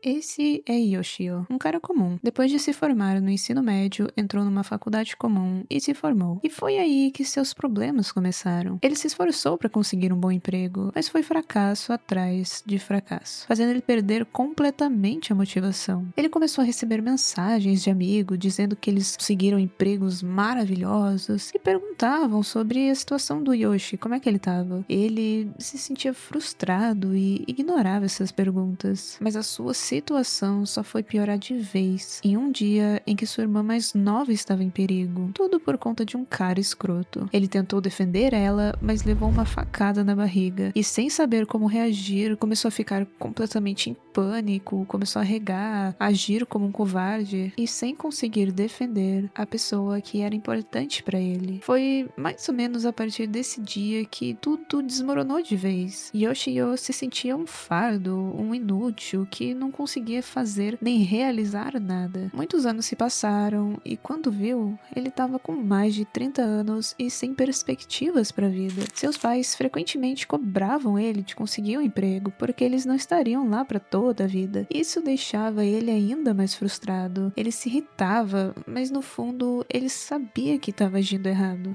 Esse é Yoshio, um cara comum. Depois de se formar no ensino médio, entrou numa faculdade comum e se formou. E foi aí que seus problemas começaram. Ele se esforçou para conseguir um bom emprego, mas foi fracasso atrás de fracasso, fazendo ele perder completamente a motivação. Ele começou a receber mensagens de amigo dizendo que eles conseguiram empregos maravilhosos e perguntavam sobre a situação do Yoshi, como é que ele estava. Ele se sentia frustrado e ignorava essas perguntas, mas a sua situação só foi piorar de vez em um dia em que sua irmã mais nova estava em perigo, tudo por conta de um cara escroto. Ele tentou defender ela, mas levou uma facada na barriga e, sem saber como reagir, começou a ficar completamente em pânico, começou a regar, agir como um covarde e sem conseguir defender a pessoa que era importante para ele. Foi mais ou menos a partir desse dia que tudo desmoronou de vez. Yoshio se sentia um fardo, um inútil que não conseguia fazer nem realizar nada. Muitos anos se passaram e quando viu, ele estava com mais de 30 anos e sem perspectivas para a vida. Seus pais frequentemente cobravam ele de conseguir um emprego porque eles não estariam lá para toda a vida. Isso deixava ele ainda mais frustrado. Ele se irritava, mas no fundo ele sabia que estava agindo errado.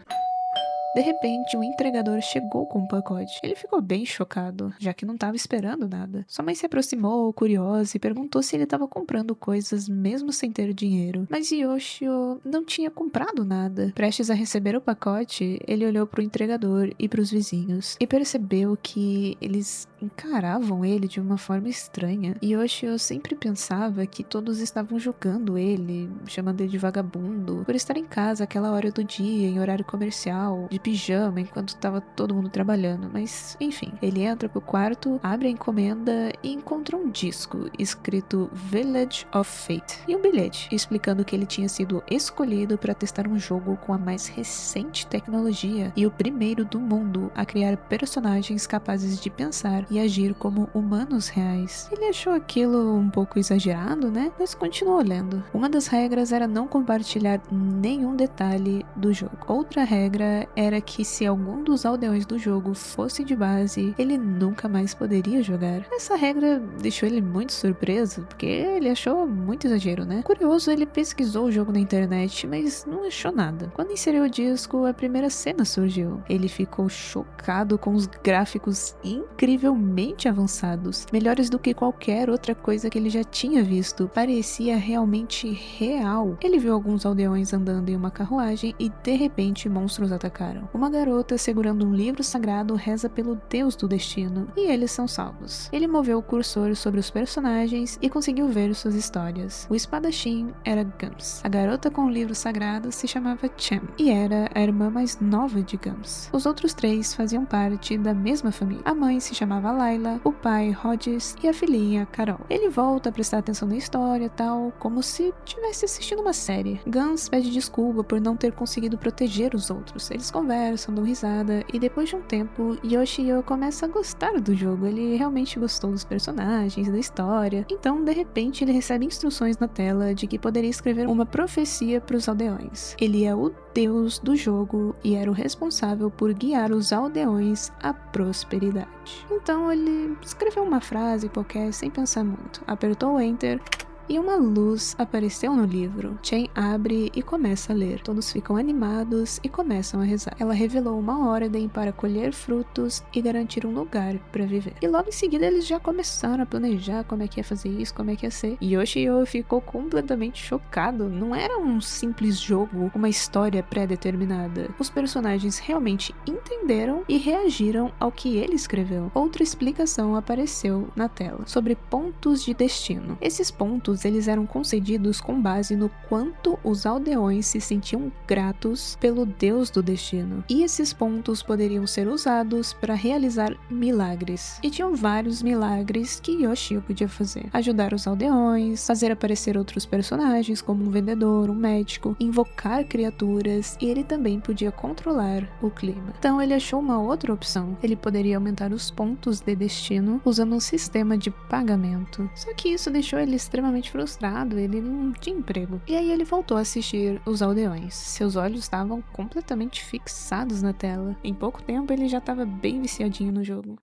De repente, o entregador chegou com um pacote. Ele ficou bem chocado, já que não estava esperando nada. Sua mãe se aproximou, curiosa, e perguntou se ele estava comprando coisas mesmo sem ter dinheiro. Mas Yoshio não tinha comprado nada. Prestes a receber o pacote, ele olhou para o entregador e para os vizinhos e percebeu que eles encaravam ele de uma forma estranha. Yoshio sempre pensava que todos estavam julgando ele, chamando ele de vagabundo, por estar em casa àquela hora do dia, em horário comercial, de pijama, enquanto estava todo mundo trabalhando. Mas, enfim, ele entra pro quarto, abre a encomenda e encontra um disco escrito Village of Fate e um bilhete explicando que ele tinha sido escolhido para testar um jogo com a mais recente tecnologia e o primeiro do mundo a criar personagens capazes de pensar e agir como humanos reais. Ele achou aquilo um pouco exagerado, né? Mas continuou lendo. Uma das regras era não compartilhar nenhum detalhe do jogo. Outra regra era que se algum dos aldeões do jogo fosse de base, ele nunca mais poderia jogar. Essa regra deixou ele muito surpreso, porque ele achou muito exagero, né? Curioso, ele pesquisou o jogo na internet, mas não achou nada. Quando inseriu o disco, a primeira cena surgiu. Ele ficou chocado com os gráficos incrivelmente avançados, melhores do que qualquer outra coisa que ele já tinha visto. Parecia realmente real. Ele viu alguns aldeões andando em uma carruagem e de repente monstros atacaram. Uma garota segurando um livro sagrado reza pelo Deus do destino e eles são salvos. Ele moveu o cursor sobre os personagens e conseguiu ver suas histórias. O espadachim era Gums. A garota com o livro sagrado se chamava Chem e era a irmã mais nova de Gums. Os outros três faziam parte da mesma família. A mãe se chamava Layla, o pai Rogers e a filhinha Carol. Ele volta a prestar atenção na história tal, como se tivesse assistindo uma série. Gums pede desculpa por não ter conseguido proteger os outros. Eles conversam, dão risada e depois de um tempo, Yoshio começa a gostar do jogo. Ele realmente gostou dos personagens, da história. Então, de repente, ele recebe instruções na tela de que poderia escrever uma profecia para os aldeões. Ele é o deus do jogo e era o responsável por guiar os aldeões à prosperidade. Então ele escreveu uma frase qualquer sem pensar muito, apertou o Enter e uma luz apareceu no livro. Chen abre e começa a ler. Todos ficam animados e começam a rezar. Ela revelou uma ordem para colher frutos e garantir um lugar para viver. E logo em seguida eles já começaram a planejar como é que ia fazer isso, como é que ia ser. Yoshio ficou completamente chocado. Não era um simples jogo, uma história pré-determinada. Os personagens realmente entenderam e reagiram ao que ele escreveu. Outra explicação apareceu na tela, sobre pontos de destino. Esses pontos eles eram concedidos com base no quanto os aldeões se sentiam gratos pelo Deus do destino. E esses pontos poderiam ser usados para realizar milagres. E tinham vários milagres que Yoshio podia fazer. Ajudar os aldeões, fazer aparecer outros personagens como um vendedor, um médico, invocar criaturas e ele também podia controlar o clima. Então ele achou uma outra opção. Ele poderia aumentar os pontos de destino usando um sistema de pagamento. Só que isso deixou ele extremamente frustrado, ele não tinha emprego. E aí ele voltou a assistir os aldeões. Seus olhos estavam completamente fixados na tela. Em pouco tempo ele já estava bem viciadinho no jogo.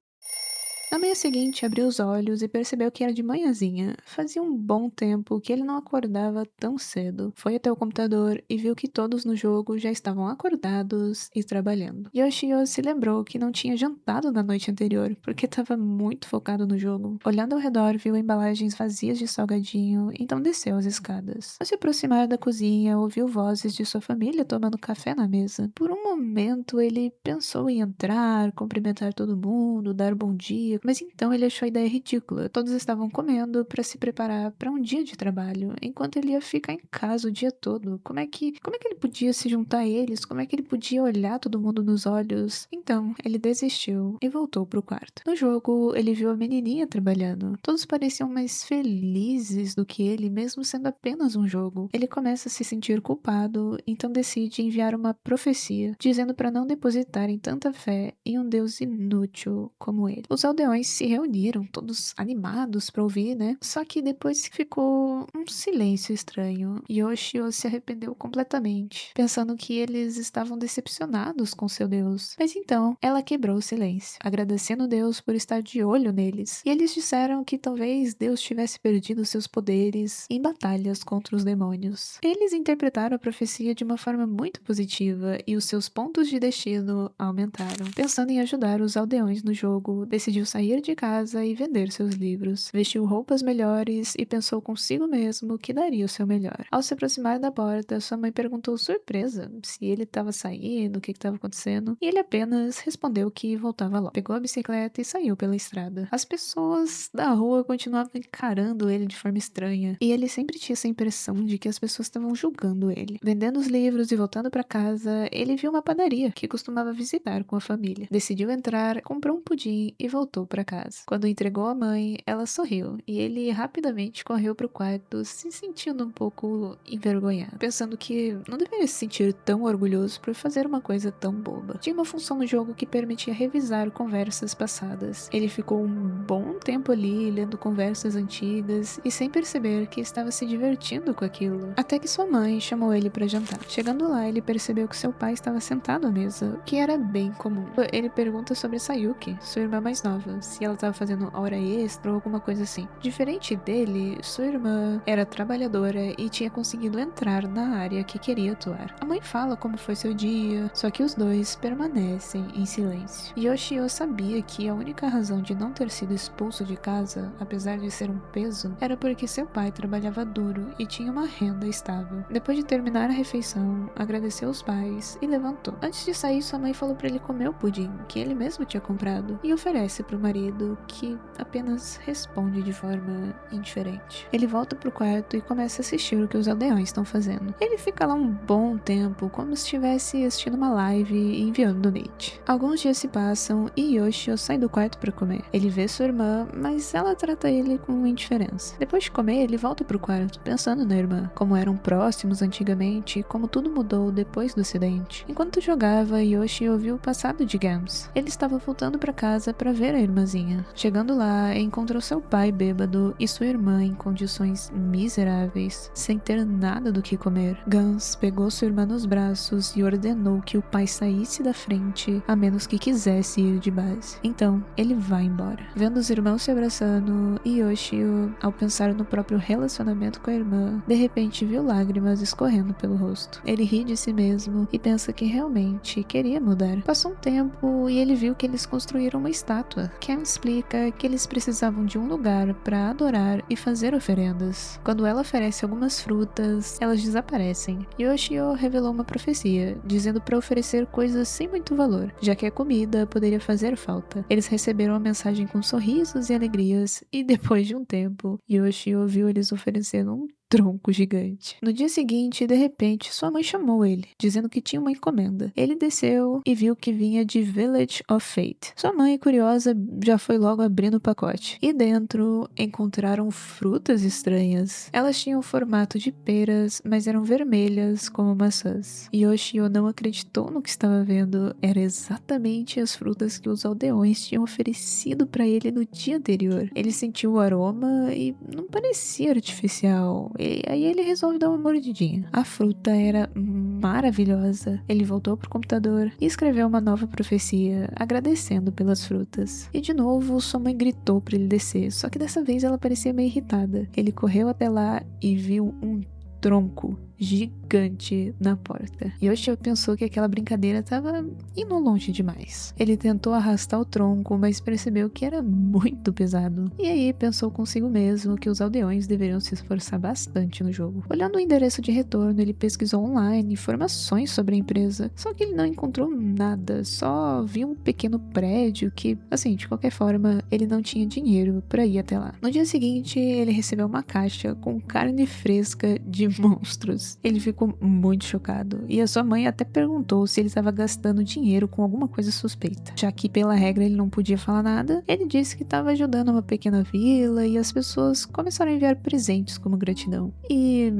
Na manhã seguinte, abriu os olhos e percebeu que era de manhãzinha. Fazia um bom tempo que ele não acordava tão cedo. Foi até o computador e viu que todos no jogo já estavam acordados e trabalhando. Yoshio se lembrou que não tinha jantado na noite anterior, porque estava muito focado no jogo. Olhando ao redor, viu embalagens vazias de salgadinho, então desceu as escadas. Ao se aproximar da cozinha, ouviu vozes de sua família tomando café na mesa. Por um momento, ele pensou em entrar, cumprimentar todo mundo, dar bom dia, mas então ele achou a ideia ridícula. Todos estavam comendo para se preparar para um dia de trabalho, enquanto ele ia ficar em casa o dia todo. Como é que ele podia se juntar a eles? Como é que ele podia olhar todo mundo nos olhos? Então, ele desistiu e voltou pro quarto. No jogo, ele viu a menininha trabalhando. Todos pareciam mais felizes do que ele, mesmo sendo apenas um jogo. Ele começa a se sentir culpado, então decide enviar uma profecia, dizendo para não depositarem tanta fé em um deus inútil como ele. Os aldeões se reuniram, todos animados para ouvir, né? Só que depois ficou um silêncio estranho. Yoshio se arrependeu completamente, pensando que eles estavam decepcionados com seu deus. Mas então, ela quebrou o silêncio, agradecendo Deus por estar de olho neles. E eles disseram que talvez Deus tivesse perdido seus poderes em batalhas contra os demônios. Eles interpretaram a profecia de uma forma muito positiva e os seus pontos de destino aumentaram. Pensando em ajudar os aldeões no jogo, decidiu sair de casa e vender seus livros. Vestiu roupas melhores e pensou consigo mesmo que daria o seu melhor. Ao se aproximar da porta, sua mãe perguntou surpresa se ele estava saindo, o que estava acontecendo, e ele apenas respondeu que voltava logo. Pegou a bicicleta e saiu pela estrada. As pessoas da rua continuavam encarando ele de forma estranha, e ele sempre tinha essa impressão de que as pessoas estavam julgando ele. Vendendo os livros e voltando para casa, ele viu uma padaria que costumava visitar com a família. Decidiu entrar, comprou um pudim e voltou para casa. Quando entregou à mãe, ela sorriu, e ele rapidamente correu para o quarto, se sentindo um pouco envergonhado, pensando que não deveria se sentir tão orgulhoso por fazer uma coisa tão boba. Tinha uma função no jogo que permitia revisar conversas passadas. Ele ficou um bom tempo ali, lendo conversas antigas e sem perceber que estava se divertindo com aquilo. Até que sua mãe chamou ele para jantar. Chegando lá, ele percebeu que seu pai estava sentado à mesa, o que era bem comum. Ele pergunta sobre Sayuki, sua irmã mais nova, se ela estava fazendo hora extra ou alguma coisa assim. Diferente dele, sua irmã era trabalhadora e tinha conseguido entrar na área que queria atuar. A mãe fala como foi seu dia, só que os dois permanecem em silêncio. Yoshio sabia que a única razão de não ter sido expulso de casa, apesar de ser um peso, era porque seu pai trabalhava duro e tinha uma renda estável. Depois de terminar a refeição, agradeceu os pais e levantou. Antes de sair, sua mãe falou para ele comer o pudim, que ele mesmo tinha comprado, e oferece para o marido, que apenas responde de forma indiferente. Ele volta pro quarto e começa a assistir o que os aldeões estão fazendo. Ele fica lá um bom tempo, como se estivesse assistindo uma live e enviando donate. Alguns dias se passam e Yoshio sai do quarto para comer. Ele vê sua irmã, mas ela trata ele com indiferença. Depois de comer, ele volta pro quarto, pensando na irmã, como eram próximos antigamente e como tudo mudou depois do acidente. Enquanto jogava, Yoshio ouviu o passado de Gams. Ele estava voltando para casa para ver a irmãzinha. Chegando lá, encontrou seu pai bêbado e sua irmã em condições miseráveis, sem ter nada do que comer. Gans pegou sua irmã nos braços e ordenou que o pai saísse da frente, a menos que quisesse ir de base. Então, ele vai embora. Vendo os irmãos se abraçando, Yoshio, ao pensar no próprio relacionamento com a irmã, de repente viu lágrimas escorrendo pelo rosto. Ele ri de si mesmo e pensa que realmente queria mudar. Passou um tempo e ele viu que eles construíram uma estátua. Ken explica que eles precisavam de um lugar para adorar e fazer oferendas. Quando ela oferece algumas frutas, elas desaparecem. Yoshio revelou uma profecia, dizendo para oferecer coisas sem muito valor, já que a comida poderia fazer falta. Eles receberam a mensagem com sorrisos e alegrias, e depois de um tempo, Yoshio viu eles oferecendo um tronco gigante. No dia seguinte, de repente, sua mãe chamou ele, dizendo que tinha uma encomenda. Ele desceu e viu que vinha de Village of Fate. Sua mãe, curiosa, já foi logo abrindo o pacote. E dentro, encontraram frutas estranhas. Elas tinham o formato de peras, mas eram vermelhas como maçãs. Yoshio não acreditou no que estava vendo. Era exatamente as frutas que os aldeões tinham oferecido para ele no dia anterior. Ele sentiu o aroma e não parecia artificial. E aí ele resolve dar uma mordidinha. A fruta era maravilhosa. Ele voltou pro computador e escreveu uma nova profecia, agradecendo pelas frutas. E de novo, sua mãe gritou pra ele descer, só que dessa vez ela parecia meio irritada. Ele correu até lá e viu um tronco gigante na porta. Yoshio pensou que aquela brincadeira estava indo longe demais. Ele tentou arrastar o tronco, mas percebeu que era muito pesado. E aí pensou consigo mesmo que os aldeões deveriam se esforçar bastante no jogo. Olhando o endereço de retorno, ele pesquisou online informações sobre a empresa, só que ele não encontrou nada, só viu um pequeno prédio que, assim, de qualquer forma, ele não tinha dinheiro para ir até lá. No dia seguinte, ele recebeu uma caixa com carne fresca de monstros. Ele ficou muito chocado, e a sua mãe até perguntou se ele estava gastando dinheiro com alguma coisa suspeita. Já que pela regra ele não podia falar nada, ele disse que estava ajudando uma pequena vila e as pessoas começaram a enviar presentes como gratidão. E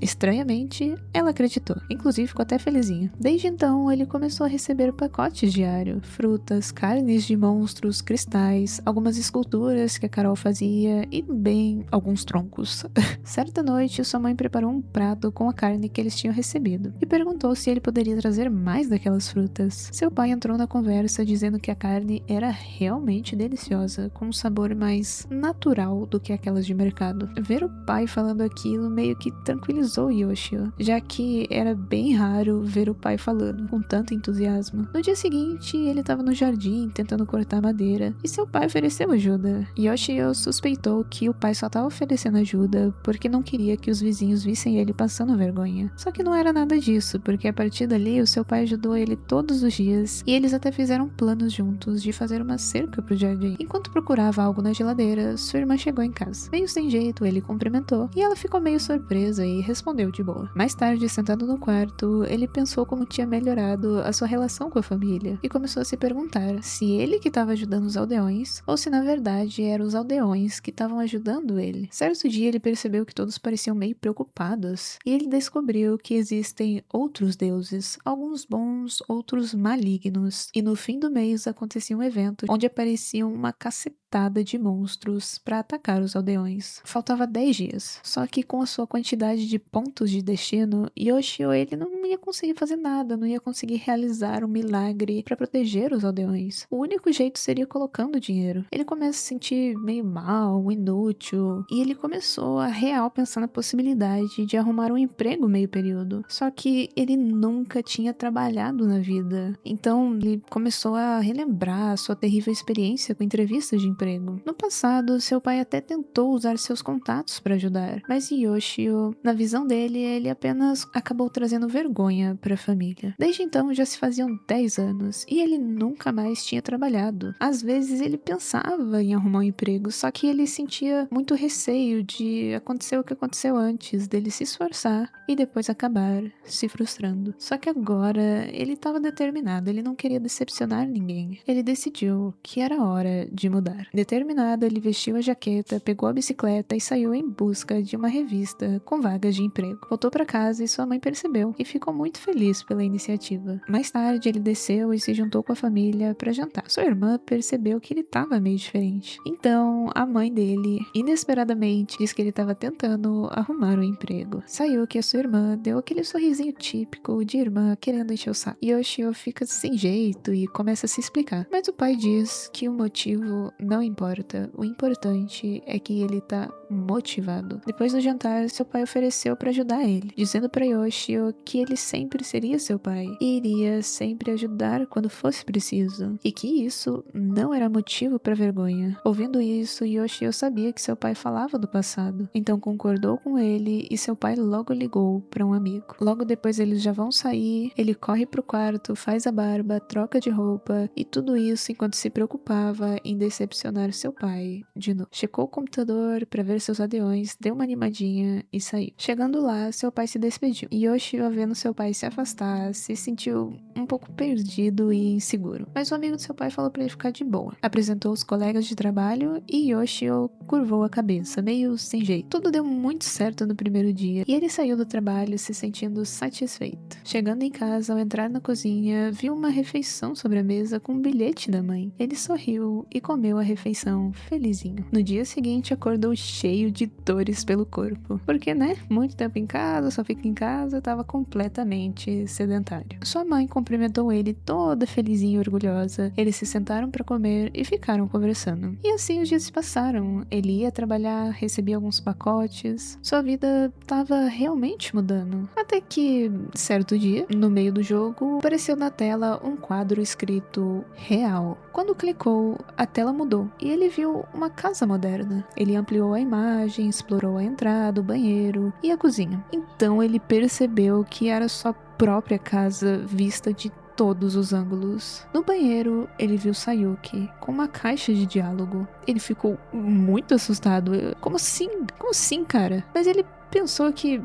estranhamente, ela acreditou. Inclusive, ficou até felizinha. Desde então, ele começou a receber pacotes diários, frutas, carnes de monstros, cristais, algumas esculturas que a Carol fazia e, bem, alguns troncos. Certa noite, sua mãe preparou um prato com a carne que eles tinham recebido e perguntou se ele poderia trazer mais daquelas frutas. Seu pai entrou na conversa dizendo que a carne era realmente deliciosa, com um sabor mais natural do que aquelas de mercado. Ver o pai falando aquilo meio que tranquilizou Yoshio, já que era bem raro ver o pai falando com tanto entusiasmo. No dia seguinte, ele estava no jardim tentando cortar madeira e seu pai ofereceu ajuda. Yoshio suspeitou que o pai só estava oferecendo ajuda porque não queria que os vizinhos vissem ele passando vergonha. Só que não era nada disso, porque a partir dali o seu pai ajudou ele todos os dias e eles até fizeram planos juntos de fazer uma cerca pro jardim. Enquanto procurava algo na geladeira, sua irmã chegou em casa. Meio sem jeito, ele cumprimentou e ela ficou meio surpresa e respondeu de boa. Mais tarde, sentado no quarto, ele pensou como tinha melhorado a sua relação com a família e começou a se perguntar se ele que estava ajudando os aldeões ou se na verdade eram os aldeões que estavam ajudando ele. Certo dia ele percebeu que todos pareciam meio preocupados e ele descobriu que existem outros deuses, alguns bons, outros malignos, e no fim do mês acontecia um evento onde apareciam uma cacetada de monstros para atacar os aldeões. Faltava 10 dias, só que com a sua quantidade de pontos de destino, Yoshio ele não ia conseguir fazer nada, não ia conseguir realizar um milagre para proteger os aldeões. O único jeito seria colocando dinheiro. Ele começa a se sentir meio mal, inútil, e ele começou a real pensar na possibilidade de arrumar um emprego meio período. Só que ele nunca tinha trabalhado na vida. Então ele começou a relembrar sua terrível experiência com entrevistas de emprego. No passado, seu pai até tentou usar seus contatos para ajudar, mas Yoshio, na visão dele, ele apenas acabou trazendo vergonha para a família. Desde então já se faziam 10 anos e ele nunca mais tinha trabalhado. Às vezes ele pensava em arrumar um emprego, só que ele sentia muito receio de acontecer o que aconteceu antes, dele se esforçar e depois acabar se frustrando. Só que agora ele estava determinado, ele não queria decepcionar ninguém. Ele decidiu que era hora de mudar. Determinado, ele vestiu a jaqueta, pegou a bicicleta e saiu em busca de uma revista com vagas de emprego. Voltou para casa e sua mãe percebeu e ficou muito feliz pela iniciativa. Mais tarde, ele desceu e se juntou com a família para jantar. Sua irmã percebeu que ele estava meio diferente. Então, a mãe dele, inesperadamente, disse que ele estava tentando arrumar um emprego. Saiu que a sua irmã deu aquele sorrisinho típico de irmã querendo encher o saco. Yoshio fica sem jeito e começa a se explicar. Mas o pai diz que o motivo não importa. O importante é que ele tá motivado. Depois do jantar, seu pai ofereceu para ajudar ele, dizendo para Yoshio que ele sempre seria seu pai e iria sempre ajudar quando fosse preciso, e que isso não era motivo para vergonha. Ouvindo isso, Yoshio sabia que seu pai falava do passado, então concordou com ele e seu pai logo ligou para um amigo. Logo depois eles já vão sair, ele corre pro quarto, faz a barba, troca de roupa e tudo isso enquanto se preocupava em decepcionar seu pai de novo. Checou o computador para ver seus aldeões, deu uma animadinha e saiu. Chegando lá, seu pai se despediu. Yoshio, vendo seu pai se afastar, se sentiu um pouco perdido e inseguro, mas o amigo do seu pai falou pra ele ficar de boa. Apresentou os colegas de trabalho e Yoshio curvou a cabeça, meio sem jeito. Tudo deu muito certo no primeiro dia e ele saiu do trabalho se sentindo satisfeito. Chegando em casa, ao entrar na cozinha, viu uma refeição sobre a mesa com um bilhete da mãe. Ele sorriu e comeu a refeição felizinho. No dia seguinte, acordou cheio de dores pelo corpo, porque, né, muito tempo em casa, só fica em casa, estava completamente sedentário. Sua mãe cumprimentou ele toda felizinha e orgulhosa. Eles se sentaram para comer e ficaram conversando. E assim os dias se passaram. Ele ia trabalhar, recebia alguns pacotes. Sua vida estava realmente mudando. Até que, certo dia, no meio do jogo, apareceu na tela um quadro escrito "Real". Quando clicou, a tela mudou e ele viu uma casa moderna. Ele ampliou a imagem, explorou a entrada, o banheiro e a cozinha. Então ele percebeu que era sua própria casa vista de todos os ângulos. No banheiro, ele viu Sayuki com uma caixa de diálogo. Ele ficou muito assustado. Como assim? Como assim, cara? Mas ele pensou que,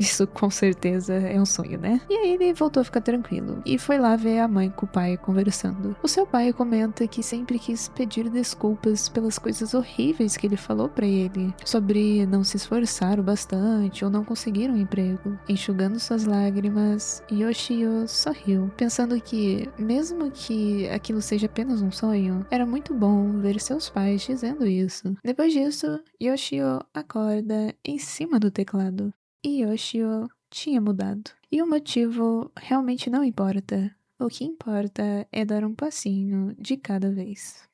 isso com certeza é um sonho, né? E aí ele voltou a ficar tranquilo e foi lá ver a mãe com o pai conversando. O seu pai comenta que sempre quis pedir desculpas pelas coisas horríveis que ele falou pra ele, sobre não se esforçar o bastante ou não conseguir um emprego. Enxugando suas lágrimas, Yoshio sorriu, pensando que, mesmo que aquilo seja apenas um sonho, era muito bom ver seus pais dizendo isso. Depois disso, Yoshio acorda em cima do teclado. E Yoshio tinha mudado. E o motivo realmente não importa. O que importa é dar um passinho de cada vez.